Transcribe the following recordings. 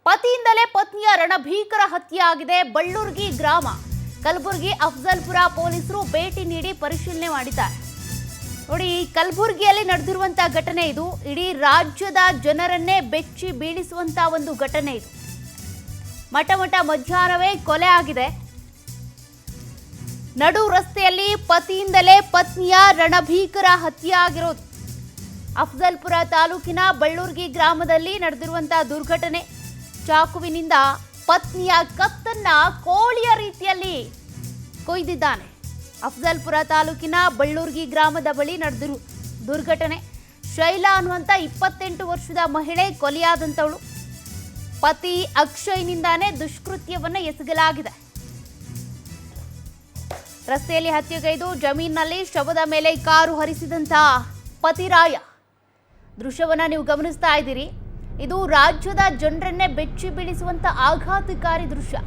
ಪತಿಯಿಂದಲೇ ಪತ್ನಿಯ ರಣಭೀಕರ ಹತ್ಯೆಯಾಗಿದೆ. ಬಳ್ಳೂರ್ಗಿ ಗ್ರಾಮ ಕಲಬುರಗಿ ಅಫಜಲ್ಪುರ ಪೊಲೀಸರು ಭೇಟಿ ನೀಡಿ ಪರಿಶೀಲನೆ ಮಾಡಿದ್ದಾರೆ. ನೋಡಿ, ಕಲಬುರಗಿಯಲ್ಲಿ ನಡೆದಿರುವಂತಹ ಘಟನೆ ಇದು. ಇಡೀ ರಾಜ್ಯದ ಜನರನ್ನೇ ಬೆಚ್ಚಿ ಬೀಳಿಸುವಂತಹ ಒಂದು ಘಟನೆ ಇದು. ಮಠ ಮಧ್ಯಾಹ್ನವೇ ಕೊಲೆ ಆಗಿದೆ. ನಡು ರಸ್ತೆಯಲ್ಲಿ ಪತಿಯಿಂದಲೇ ಪತ್ನಿಯ ರಣಭೀಕರ ಹತ್ಯೆ ಆಗಿರೋದು. ಅಫಜಲ್ಪುರ ತಾಲೂಕಿನ ಬಳ್ಳೂರ್ಗಿ ಗ್ರಾಮದಲ್ಲಿ ನಡೆದಿರುವಂತಹ ದುರ್ಘಟನೆ. ಚಾಕುವಿನಿಂದ ಪತ್ನಿಯ ಕತ್ತನ್ನ ಕೋಳಿಯ ರೀತಿಯಲ್ಲಿ ಕೊಯ್ದಿದ್ದಾನೆ. ಅಫಜಲ್ಪುರ ತಾಲೂಕಿನ ಬಳ್ಳೂರ್ಗಿ ಗ್ರಾಮದ ಬಳಿ ನಡೆದಿರುವ ದುರ್ಘಟನೆ. ಶೈಲಾ ಅನ್ನುವಂಥ 28 ವರ್ಷದ ಮಹಿಳೆ ಕೊಲೆಯಾದಂಥವಳು. ಪತಿ ಅಕ್ಷಯ್ನಿಂದಾನೇ ದುಷ್ಕೃತ್ಯವನ್ನ ಎಸಗಲಾಗಿದೆ. ರಸ್ತೆಯಲ್ಲಿ ಹತ್ಯೆಗೈದು ಜಮೀನಿನಲ್ಲಿ ಶವದ ಮೇಲೆ ಕಾರು ಹರಿಸಿದಂತಹ ಪತಿರಾಯ ದೃಶ್ಯವನ್ನ ನೀವು ಗಮನಿಸ್ತಾ ಇದ್ದೀರಿ. ಇದು ರಾಜ್ಯದ ಜನರನ್ನೇ ಬೆಚ್ಚಿ ಬೀಳಿಸುವಂತ ಆಘಾತಕಾರಿ ದೃಶ್ಯ.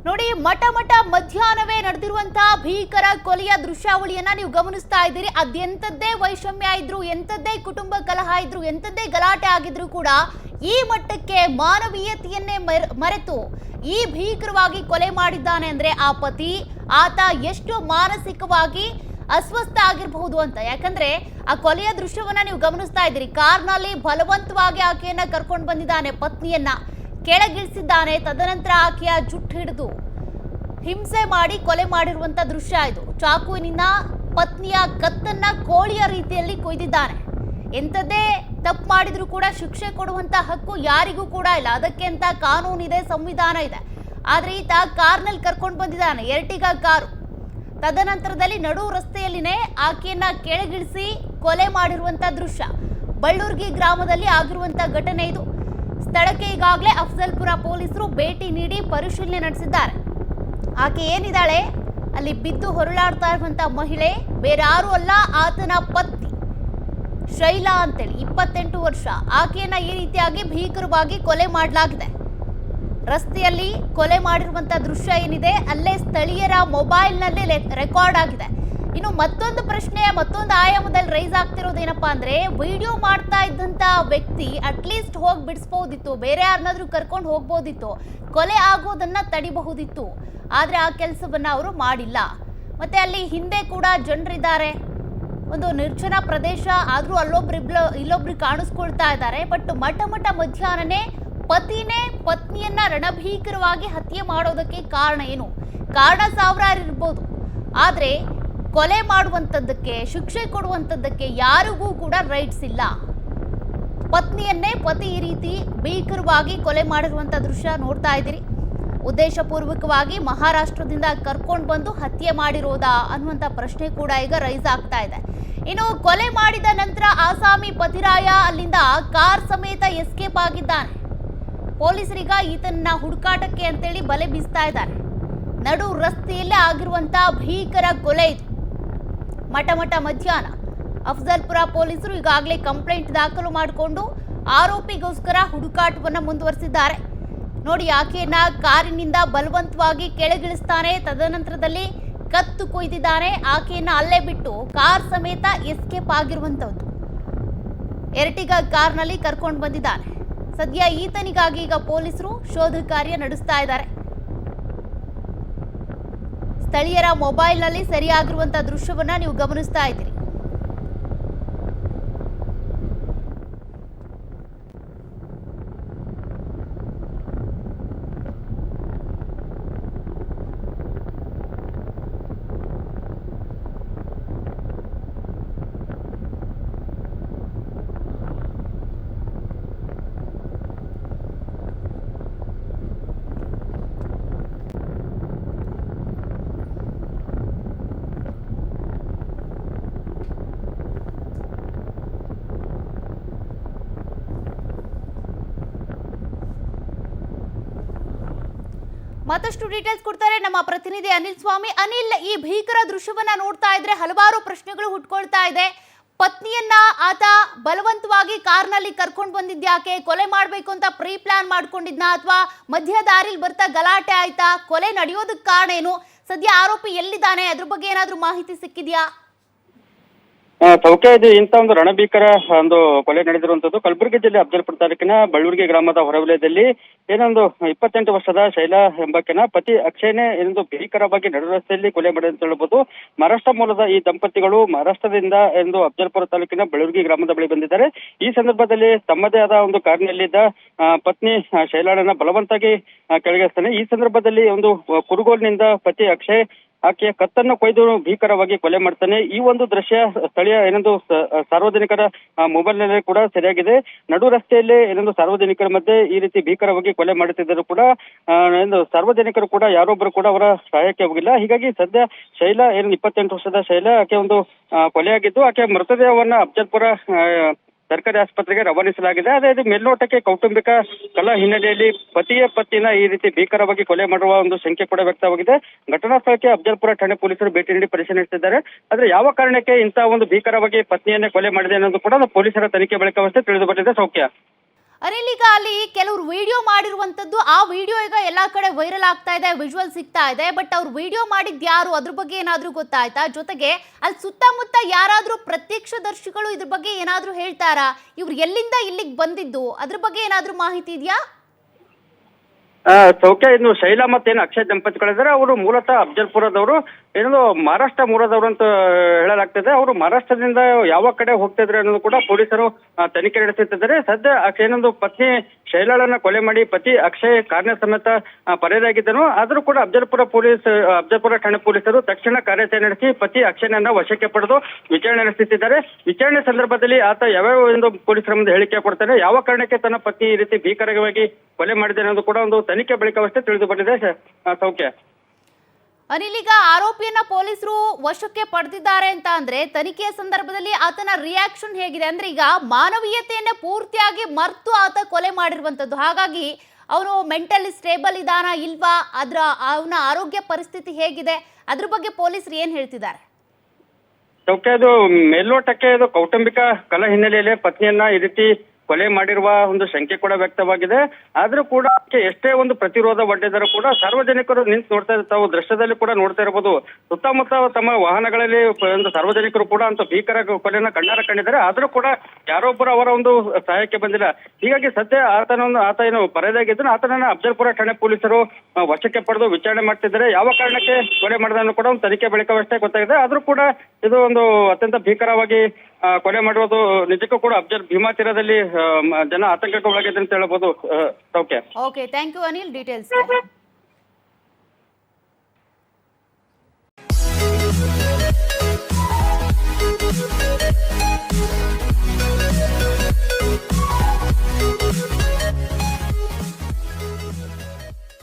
ನೋಡಿ, ಮಠ ಮಧ್ಯಾಹ್ನವೇ ನಡೆದಿರುವಂತಹ ಭೀಕರ ಕೊಲೆಯ ದೃಶ್ಯಾವಳಿಯನ್ನ ನೀವು ಗಮನಿಸ್ತಾ ಇದ್ದೀರಿ. ಅದೆಂಥದ್ದೇ ವೈಷಮ್ಯ ಇದ್ರು, ಎಂಥದ್ದೇ ಕುಟುಂಬ ಕಲಹ ಇದ್ರು, ಎಂಥದ್ದೇ ಗಲಾಟೆ ಆಗಿದ್ರು ಕೂಡ ಈ ಮಟ್ಟಕ್ಕೆ ಮಾನವೀಯತೆಯನ್ನೇ ಮರೆತು ಈ ಭೀಕರವಾಗಿ ಕೊಲೆ ಮಾಡಿದ್ದಾನೆ ಅಂದ್ರೆ ಆ ಪತಿ, ಆತ ಎಷ್ಟು ಮಾನಸಿಕವಾಗಿ ಅಸ್ವಸ್ಥ ಆಗಿರಬಹುದು ಅಂತ. ಯಾಕಂದ್ರೆ ಆ ಕೊಲೆಯ ದೃಶ್ಯವನ್ನ ನೀವು ಗಮನಿಸ್ತಾ ಇದ್ದೀರಿ. ಕಾರ್ನಲ್ಲಿ ಬಲವಂತವಾಗಿ ಆಕೆಯನ್ನ ಕರ್ಕೊಂಡು ಬಂದಿದ್ದಾನೆ, ಪತ್ನಿಯನ್ನ ಕೆಳಗಿಳಿಸಿದ್ದಾನೆ. ತದನಂತರ ಆಕೆಯ ಜುಟ್ಟು ಹಿಡಿದು ಹಿಂಸೆ ಮಾಡಿ ಕೊಲೆ ಮಾಡಿರುವಂತ ದೃಶ್ಯ ಇದು. ಚಾಕುವಿನಿಂದ ಪತ್ನಿಯ ಕತ್ತನ್ನ ಕೋಳಿಯ ರೀತಿಯಲ್ಲಿ ಕೊಯ್ದಿದ್ದಾನೆ. ಎಂಥದ್ದೇ ತಪ್ಪು ಮಾಡಿದ್ರು ಕೂಡ ಶಿಕ್ಷೆ ಕೊಡುವಂತ ಹಕ್ಕು ಯಾರಿಗೂ ಕೂಡ ಇಲ್ಲ. ಅದಕ್ಕೆ ಅಂತ ಕಾನೂನಿದೆ, ಸಂವಿಧಾನ ಇದೆ. ಆದ್ರೆ ಈತ ಕಾರ್ನಲ್ಲಿ ಕರ್ಕೊಂಡು ಬಂದಿದ್ದಾನೆ, ಎರ್ಟಿಗಾ ಕಾರು. ತದನಂತರದಲ್ಲಿ ನಡು ರಸ್ತೆಯಲ್ಲಿನೇ ಆಕೆಯನ್ನ ಕೆಳಗಿಳಿಸಿ ಕೊಲೆ ಮಾಡಿರುವಂತ ದೃಶ್ಯ. ಬಳ್ಳೂರ್ಗಿ ಗ್ರಾಮದಲ್ಲಿ ಆಗಿರುವಂತ ಘಟನೆ ಇದು. ಸ್ಥಳಕ್ಕೆ ಈಗಾಗಲೇ ಅಫಜಲ್ಪುರ ಪೊಲೀಸರು ಭೇಟಿ ನೀಡಿ ಪರಿಶೀಲನೆ ನಡೆಸಿದ್ದಾರೆ. ಆಕೆ ಏನಿದ್ದಾಳೆ ಅಲ್ಲಿ ಬಿದ್ದು ಹೊರಳಾಡ್ತಾ ಇರುವಂತ ಮಹಿಳೆ ಬೇರಾರು ಅಲ್ಲ, ಆತನ ಪತ್ನಿ ಶೈಲಾ ಅಂತೇಳಿ 28 ವರ್ಷ. ಆಕೆಯನ್ನ ಈ ರೀತಿಯಾಗಿ ಭೀಕರವಾಗಿ ಕೊಲೆ ಮಾಡಲಾಗಿದೆ. ರಸ್ತೆಯಲ್ಲಿ ಕೊಲೆ ಮಾಡಿರುವಂತ ದೃಶ್ಯ ಏನಿದೆ ಅಲ್ಲೇ ಸ್ಥಳೀಯರ ಮೊಬೈಲ್ನಲ್ಲೇ ರೆಕಾರ್ಡ್ ಆಗಿದೆ. ಇನ್ನು ಮತ್ತೊಂದು ಪ್ರಶ್ನೆ, ಮತ್ತೊಂದು ಆಯಾಮದಲ್ಲಿ ರೈಸ್ ಆಗ್ತಿರೋದೇನಪ್ಪಾ ಅಂದ್ರೆ, ವಿಡಿಯೋ ಮಾಡ್ತಾ ಇದ್ದಂತ ವ್ಯಕ್ತಿ ಅಟ್ಲೀಸ್ಟ್ ಹೋಗಿ ಬಿಡಿಸ್ಬೋದಿತ್ತು, ಬೇರೆ ಯಾರನ್ನಾದ್ರೂ ಕರ್ಕೊಂಡು ಹೋಗ್ಬೋದಿತ್ತು, ಕೊಲೆ ಆಗೋದನ್ನ ತಡಿಬಹುದಿತ್ತು. ಆದ್ರೆ ಆ ಕೆಲಸವನ್ನ ಅವರು ಮಾಡಿಲ್ಲ. ಮತ್ತೆ ಅಲ್ಲಿ ಹಿಂದೆ ಕೂಡ ಜನರಿದ್ದಾರೆ, ಒಂದು ನಿರ್ಜನ ಪ್ರದೇಶ ಆದ್ರೂ ಇಲ್ಲೊಬ್ರು ಕಾಣಿಸ್ಕೊಳ್ತಾ ಇದ್ದಾರೆ. ಬಟ್ ಮಠ ಮಧ್ಯಾಹ್ನನೇ ಪತಿನೇ ಪತ್ನಿಯನ್ನ ರಣಭೀಕರವಾಗಿ ಹತ್ಯೆ ಮಾಡೋದಕ್ಕೆ ಕಾರಣ ಏನು? ಕಾರಣ ಸಾವಿರಾರು ಇರ್ಬೋದು, ಆದ್ರೆ ಕೊಲೆ ಮಾಡುವಂಥದ್ದಕ್ಕೆ, ಶಿಕ್ಷೆ ಕೊಡುವಂಥದ್ದಕ್ಕೆ ಯಾರಿಗೂ ಕೂಡ ರೈಟ್ಸ್ ಇಲ್ಲ. ಪತ್ನಿಯನ್ನೇ ಪತಿ ಈ ರೀತಿ ಭೀಕರವಾಗಿ ಕೊಲೆ ಮಾಡಿರುವಂಥ ದೃಶ್ಯ ನೋಡ್ತಾ ಇದ್ದೀರಿ. ಉದ್ದೇಶಪೂರ್ವಕವಾಗಿ ಮಹಾರಾಷ್ಟ್ರದಿಂದ ಕರ್ಕೊಂಡು ಬಂದು ಹತ್ಯೆ ಮಾಡಿರೋದಾ ಅನ್ನುವಂಥ ಪ್ರಶ್ನೆ ಕೂಡ ಈಗ ರೈಸ್ ಆಗ್ತಾ ಇದೆ. ಇನ್ನು ಕೊಲೆ ಮಾಡಿದ ನಂತರ ಆಸಾಮಿ ಪತಿರಾಯ ಅಲ್ಲಿಂದ ಕಾರ್ ಸಮೇತ ಎಸ್ಕೇಪ್ ಆಗಿದ್ದಾನೆ. ಪೊಲೀಸರೀಗ ಈತನ ಹುಡುಕಾಟಕ್ಕೆ ಅಂತೇಳಿ ಬಲೆ ಬೀಸ್ತಾ ಇದ್ದಾರೆ. ನಡು ರಸ್ತೆಯಲ್ಲೇ ಆಗಿರುವಂತ ಭೀಕರ ಕೊಲೆ ಇದು. ಮಠ ಮಧ್ಯಾಹ್ನ ಅಫಜಲ್ಪುರ ಪೊಲೀಸರು ಈಗಾಗಲೇ ಕಂಪ್ಲೇಂಟ್ ದಾಖಲು ಮಾಡಿಕೊಂಡು ಆರೋಪಿಗೋಸ್ಕರ ಹುಡುಕಾಟವನ್ನು ಮುಂದುವರಿಸಿದ್ದಾರೆ. ನೋಡಿ, ಆಕೆಯನ್ನ ಕಾರಿನಿಂದ ಬಲವಂತವಾಗಿ ಕೆಳಗಿಳಿಸ್ತಾನೆ. ತದನಂತರದಲ್ಲಿ ಕತ್ತು ಕೊಯ್ದಿದ್ದಾನೆ. ಆಕೆಯನ್ನ ಅಲ್ಲೇ ಬಿಟ್ಟು ಕಾರ್ ಸಮೇತ ಎಸ್ಕೇಪ್ ಆಗಿರುವಂತದ್ದು. ಎರ್ಟಿಗಾ ಕಾರ್ನಲ್ಲಿ ಕರ್ಕೊಂಡು ಬಂದಿದ್ದಾನೆ. ಸದ್ಯ ಈತನಿಗಾಗಿ ಈಗ ಪೊಲೀಸರು ಶೋಧ ಕಾರ್ಯ ನಡೆಸ್ತಾ ಇದ್ದಾರೆ. ಸ್ಥಳೀಯರ ಮೊಬೈಲ್ನಲ್ಲಿ ಸೆರೆಯಾಗಿರುವಂತಹ ದೃಶ್ಯವನ್ನ ನೀವು ಗಮನಿಸ್ತಾ ಇದ್ದೀರಿ. ಮತ್ತಷ್ಟು ಡೀಟೇಲ್ಸ್ ಕೊಡ್ತಾರೆ ನಮ್ಮ ಪ್ರತಿನಿಧಿ ಅನಿಲ್ ಸ್ವಾಮಿ. ಅನಿಲ್, ಈ ಭೀಕರ ದೃಶ್ಯವನ್ನ ನೋಡ್ತಾ ಇದ್ರೆ ಹಲವಾರು ಪ್ರಶ್ನೆಗಳು ಹುಟ್ಕೊಳ್ತಾ ಇದೆ. ಪತ್ನಿಯನ್ನ ಆತ ಬಲವಂತವಾಗಿ ಕಾರ್ನಲ್ಲಿ ಕರ್ಕೊಂಡು ಬಂದಿದ್ಯಾಕೆ? ಕೊಲೆ ಮಾಡಬೇಕು ಅಂತ ಪ್ರೀ ಪ್ಲಾನ್ ಮಾಡ್ಕೊಂಡಿದ್ನಾ ಅಥವಾ ಮಧ್ಯ ದಾರಿಲಿ ಬರ್ತಾ ಗಲಾಟೆ ಆಯ್ತಾ? ಕೊಲೆ ನಡೆಯೋದಕ್ಕೆ ಕಾರಣ ಏನು? ಸದ್ಯ ಆರೋಪಿ ಎಲ್ಲಿದ್ದಾನೆ? ಅದ್ರ ಬಗ್ಗೆ ಏನಾದ್ರೂ ಮಾಹಿತಿ ಸಿಕ್ಕಿದ್ಯಾ? ಚೌಕ ಇದು ಇಂಥ ಒಂದು ರಣಭೀಕರ ಒಂದು ಕೊಲೆ ನಡೆದಿರುವಂತದ್ದು ಕಲಬುರಗಿ ಜಿಲ್ಲೆ ಅಫಜಲ್ಪುರ ತಾಲೂಕಿನ ಬಳ್ಳೂರ್ಗಿ ಗ್ರಾಮದ ಹೊರವಲಯದಲ್ಲಿ ಏನೊಂದು 28 ವರ್ಷದ ಶೈಲಾ ಎಂಬಾಕೆನ ಪತಿ ಅಕ್ಷಯನೇ ಏನೊಂದು ಭೀಕರವಾಗಿ ನಡು ರಸ್ತೆಯಲ್ಲಿ ಕೊಲೆ ಮಾಡಿದೆ ಅಂತ ಹೇಳ್ಬೋದು. ಮಹಾರಾಷ್ಟ್ರ ಮೂಲದ ಈ ದಂಪತಿಗಳು ಮಹಾರಾಷ್ಟ್ರದಿಂದ ಎಂದು ಅಫಜಲ್ಪುರ ತಾಲೂಕಿನ ಬಳ್ಳೂರ್ಗಿ ಗ್ರಾಮದ ಬಳಿ ಬಂದಿದ್ದಾರೆ. ಈ ಸಂದರ್ಭದಲ್ಲಿ ತಮ್ಮದೇ ಆದ ಒಂದು ಕಾರಿನಲ್ಲಿದ್ದ ಪತ್ನಿ ಶೈಲಾಳನ್ನ ಬಲವಂತಾಗಿ ಕೆಳಗಿಸ್ತಾನೆ. ಈ ಸಂದರ್ಭದಲ್ಲಿ ಒಂದು ಕುರುಗೋಲಿನಿಂದ ಪತಿ ಅಕ್ಷಯ್ ಆಕೆಯ ಕತ್ತನ್ನು ಕೊಯ್ದು ಭೀಕರವಾಗಿ ಕೊಲೆ ಮಾಡ್ತಾನೆ. ಈ ಒಂದು ದೃಶ್ಯ ಸ್ಥಳೀಯ ಏನೊಂದು ಸಾರ್ವಜನಿಕರ ಮೊಬೈಲ್ ನಲ್ಲಿ ಕೂಡ ಸೆರೆಯಾಗಿದೆ. ನಡು ರಸ್ತೆಯಲ್ಲಿ ಏನೊಂದು ಸಾರ್ವಜನಿಕರ ಮಧ್ಯೆ ಈ ರೀತಿ ಭೀಕರವಾಗಿ ಕೊಲೆ ಮಾಡುತ್ತಿದ್ದರೂ ಕೂಡ ಸಾರ್ವಜನಿಕರು ಕೂಡ ಯಾರೊಬ್ಬರು ಕೂಡ ಅವರ ಸಹಾಯಕ್ಕೆ ಹೋಗಿಲ್ಲ. ಹೀಗಾಗಿ ಸದ್ಯ ಶೈಲಾ ಏನು 28 ವರ್ಷದ ಶೈಲಾ ಆಕೆ ಒಂದು ಕೊಲೆಯಾಗಿದ್ದು ಆಕೆ ಮೃತದೇಹವನ್ನ ಅಫಜಲ್ಪುರ ಸರ್ಕಾರಿ ಆಸ್ಪತ್ರೆಗೆ ರವಾನಿಸಲಾಗಿದೆ. ಅದೇ ಇದು ಮೇಲ್ನೋಟಕ್ಕೆ ಕೌಟುಂಬಿಕ ಕಲಹ ಹಿನ್ನೆಲೆಯಲ್ಲಿ ಪತಿಯ ಪತ್ನಿನ ಈ ರೀತಿ ಭೀಕರವಾಗಿ ಕೊಲೆ ಮಾಡುವ ಒಂದು ಶಂಕೆ ಕೂಡ ವ್ಯಕ್ತವಾಗಿದೆ. ಘಟನಾ ಸ್ಥಳಕ್ಕೆ ಅಫಜಲ್ಪುರ ಠಾಣೆ ಪೊಲೀಸರು ಭೇಟಿ ನೀಡಿ ಪರಿಶೀಲನೆ ನಡೆಸಿದ್ದಾರೆ. ಆದ್ರೆ ಯಾವ ಕಾರಣಕ್ಕೆ ಇಂತಹ ಒಂದು ಭೀಕರವಾಗಿ ಪತ್ನಿಯನ್ನೇ ಕೊಲೆ ಮಾಡಿದೆ ಅನ್ನೋದು ಕೂಡ ಪೊಲೀಸರ ತನಿಖೆ ಬಳಿಕವಷ್ಟೇ ತಿಳಿದು ಬಂದಿದೆ. ಸೌಖ್ಯ ಅನಿಲ್, ಈಗ ಅಲ್ಲಿ ಕೆಲವರು ವಿಡಿಯೋ ಮಾಡಿರುವಂತದ್ದು, ಆ ವಿಡಿಯೋ ಈಗ ಎಲ್ಲಾ ಕಡೆ ವೈರಲ್ ಆಗ್ತಾ ಇದೆ, ವಿಜುವಲ್ ಸಿಗ್ತಾ ಇದೆ. ಬಟ್ ಅವ್ರು ವಿಡಿಯೋ ಮಾಡಿದ್ ಯಾರು, ಅದ್ರ ಬಗ್ಗೆ ಏನಾದ್ರೂ ಗೊತ್ತಾಯ್ತಾ? ಜೊತೆಗೆ ಅಲ್ಲಿ ಸುತ್ತಮುತ್ತ ಯಾರಾದ್ರೂ ಪ್ರತ್ಯಕ್ಷದರ್ಶಿಗಳು ಇದ್ರ ಬಗ್ಗೆ ಏನಾದ್ರೂ ಹೇಳ್ತಾರಾ? ಇವ್ರು ಎಲ್ಲಿಂದ ಇಲ್ಲಿಗೆ ಬಂದಿದ್ದು, ಅದ್ರ ಬಗ್ಗೆ ಏನಾದ್ರೂ ಮಾಹಿತಿ ಇದೆಯಾ? ಚೌಕ್ಯ ಇನ್ನು ಶೈಲಾ ಮತ್ತೇನು ಅಕ್ಷಯ್ ದಂಪತಿಗಳಿದ್ದಾರೆ ಅವರು ಮೂಲತಃ ಅಫಜಲ್ಪುರದವರು, ಏನೋ ಮಹಾರಾಷ್ಟ್ರ ಮೂಲದವರು ಅಂತ ಹೇಳಲಾಗ್ತದೆ. ಅವರು ಮಹಾರಾಷ್ಟ್ರದಿಂದ ಯಾವ ಕಡೆ ಹೋಗ್ತಿದ್ರೆ ಅನ್ನೋದು ಕೂಡ ಪೊಲೀಸರು ತನಿಖೆ ನಡೆಸುತ್ತಿದ್ದಾರೆ. ಸದ್ಯ ಏನೊಂದು ಪತ್ನಿ ಶೈಲಾಳನ್ನ ಕೊಲೆ ಮಾಡಿ ಪತಿ ಅಕ್ಷಯ್ ಕಾರ್ಯ ಸಮೇತ ಪರಾರಿಯಾಗಿದ್ದನು. ಆದ್ರೂ ಕೂಡ ಅಫಜಲ್ಪುರ ಠಾಣೆ ಪೊಲೀಸರು ತಕ್ಷಣ ಕಾರ್ಯಾಚರಣೆ ನಡೆಸಿ ಪತಿ ಅಕ್ಷಯನನ್ನ ವಶಕ್ಕೆ ಪಡೆದು ವಿಚಾರಣೆ ನಡೆಸುತ್ತಿದ್ದಾರೆ. ವಿಚಾರಣೆ ಸಂದರ್ಭದಲ್ಲಿ ಆತ ಯಾವ್ಯಾವ ಒಂದು ಪೊಲೀಸರ ಮುಂದೆ ಹೇಳಿಕೆ ಕೊಡ್ತಾನೆ, ಯಾವ ಕಾರಣಕ್ಕೆ ತನ್ನ ಪತ್ನಿ ಈ ರೀತಿ ಭೀಕರವಾಗಿ ಕೊಲೆ ಮಾಡಿದೆ ಅನ್ನೋದು ಕೂಡ ಒಂದು ತನಿಖೆ ಬಳಿಕವಷ್ಟೇ ತಿಳಿದು ಬಂದಿದೆ. ಸೌಖ್ಯ ಅನಿಲ್, ಈಗ ಆರೋಪಿಯನ್ನ ಪೊಲೀಸರು ವಶಕ್ಕೆ ಪಡೆದಿದ್ದಾರೆ ಅಂತ ಅಂದ್ರೆ ತನಿಖೆಯ ಸಂದರ್ಭದಲ್ಲಿ ಆತನ ರಿಯಾಕ್ಷನ್ ಹೇಗಿದೆ? ಅಂದ್ರೆ ಈಗ ಮಾನವೀಯತೆಯನ್ನೇ ಪೂರ್ತಿಯಾಗಿ ಮರ್ತು ಆತ ಕೊಲೆ ಮಾಡಿರುವಂತದ್ದು. ಹಾಗಾಗಿ ಅವನು ಮೆಂಟಲಿ ಸ್ಟೇಬಲ್ ಇದಾನ ಇಲ್ವಾ, ಅವನ ಆರೋಗ್ಯ ಪರಿಸ್ಥಿತಿ ಹೇಗಿದೆ, ಅದ್ರ ಬಗ್ಗೆ ಪೊಲೀಸರು ಏನ್ ಹೇಳ್ತಿದ್ದಾರೆ? ಚೌಕ್ಯ ಇದು ಮೇಲ್ನೋಟಕ್ಕೆ ಇದು ಕೌಟುಂಬಿಕ ಕಲಹ ಹಿನ್ನೆಲೆಯಲ್ಲಿ ಪತ್ನಿಯನ್ನ ಈ ರೀತಿ ಕೊಲೆ ಮಾಡಿರುವ ಒಂದು ಶಂಕೆ ಕೂಡ ವ್ಯಕ್ತವಾಗಿದೆ. ಆದ್ರೂ ಕೂಡ ಎಷ್ಟೇ ಒಂದು ಪ್ರತಿರೋಧ ಒಡ್ಡಿದರೂ ಕೂಡ ಸಾರ್ವಜನಿಕರು ನಿಂತು ನೋಡ್ತಾ ತಾವು ದೃಶ್ಯದಲ್ಲಿ ಕೂಡ ನೋಡ್ತಾ ಇರಬಹುದು. ಸುತ್ತಮುತ್ತ ತಮ್ಮ ವಾಹನಗಳಲ್ಲಿ ಒಂದು ಸಾರ್ವಜನಿಕರು ಕೂಡ ಅಂತ ಭೀಕರ ಕೊಲೆಯನ್ನ ಕಣ್ಣಾರ ಕಂಡಿದ್ದಾರೆ. ಆದ್ರೂ ಕೂಡ ಯಾರೊಬ್ಬರು ಅವರ ಒಂದು ಸಹಾಯಕ್ಕೆ ಬಂದಿಲ್ಲ. ಹೀಗಾಗಿ ಸದ್ಯ ಆತ ಏನು ಪರಾರಿಯಾಗಿದ್ದನು ಆತನನ್ನ ಅಫಜಲ್ಪುರ ಠಾಣೆ ಪೊಲೀಸರು ವಶಕ್ಕೆ ಪಡೆದು ವಿಚಾರಣೆ ಮಾಡ್ತಿದ್ದಾರೆ. ಯಾವ ಕಾರಣಕ್ಕೆ ಕೊಲೆ ಮಾಡಿದನ್ನು ಕೂಡ ಒಂದು ತನಿಖೆ ಬಳಿಕವಷ್ಟೇ ಗೊತ್ತಾಗಿದೆ. ಆದ್ರೂ ಕೂಡ ಇದು ಒಂದು ಅತ್ಯಂತ ಭೀಕರವಾಗಿ ಕೊಲೆ ಮಾಡುವುದು ನಿಜಕ್ಕೂ ಕೂಡ ಭೀಮಾ ತೀರದಲ್ಲಿ ಜನ ಆತಂಕಕ್ಕೆ ಒಳಗಿದೆ ಅಂತ ಹೇಳ್ಬೋದು. Okay, thank you Anil, details.